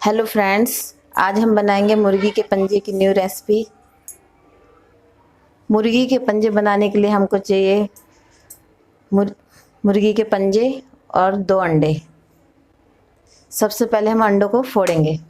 Hello friends, आज हम बनाएंगे मुर्गी के पंजे की न्यू रेसिपी। मुर्गी के पंजे बनाने के लिए हमको चाहिए मुर्गी के पंजे और 2 अंडे। सबसे पहले हम अंडों को फोड़ेंगे।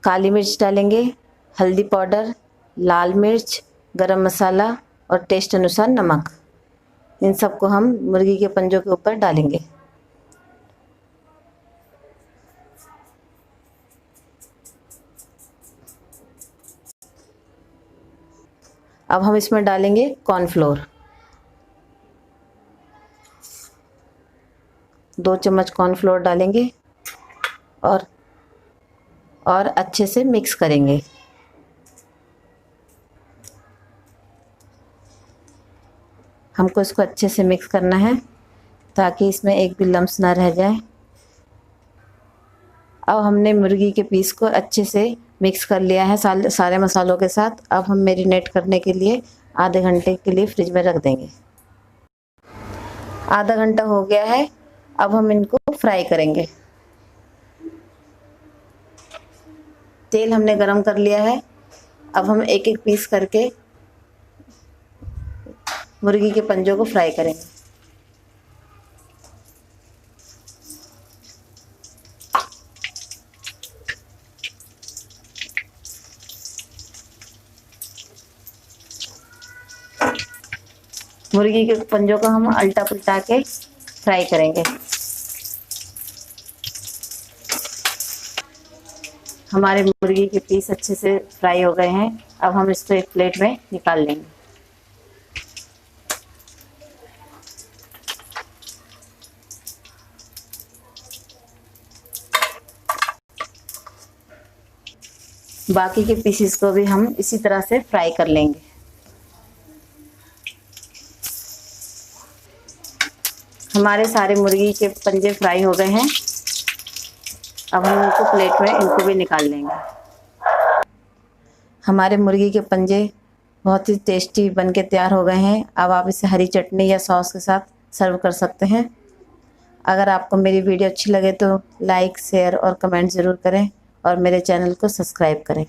काली मिर्च डालेंगे, हल्दी पाउडर, लाल मिर्च, गरम मसाला और टेस्ट अनुसार नमक। इन सबको हम मुर्गी के पंजों के ऊपर डालेंगे। अब हम इसमें डालेंगे कॉर्नफ्लोर। 2 चम्मच कॉर्नफ्लोर डालेंगे और अच्छे से मिक्स करेंगे। हमको इसको अच्छे से मिक्स करना है ताकि इसमें एक भी लम्स ना रह जाए। अब हमने मुर्गी के पीस को अच्छे से मिक्स कर लिया है सारे मसालों के साथ। अब हम मैरिनेट करने के लिए आधे घंटे के लिए फ्रिज में रख देंगे। आधा घंटा हो गया है। अब हम इनको फ्राई करेंगे। तेल हमने गरम कर लिया है। अब हम एक एक पीस करके मुर्गी के पंजों को फ्राई करेंगे। मुर्गी के पंजों को हम उल्टा पुल्टा के फ्राई करेंगे। हमारे मुर्गी के पीस अच्छे से फ्राई हो गए हैं। अब हम इसको एक प्लेट में निकाल लेंगे। बाकी के पीसेस को भी हम इसी तरह से फ्राई कर लेंगे। हमारे सारे मुर्गी के पंजे फ्राई हो गए हैं। अब हम इनको प्लेट में इनको भी निकाल लेंगे। हमारे मुर्गी के पंजे बहुत ही टेस्टी बनके तैयार हो गए हैं। अब आप इसे हरी चटनी या सॉस के साथ सर्व कर सकते हैं। अगर आपको मेरी वीडियो अच्छी लगे तो लाइक, शेयर और कमेंट ज़रूर करें और मेरे चैनल को सब्सक्राइब करें।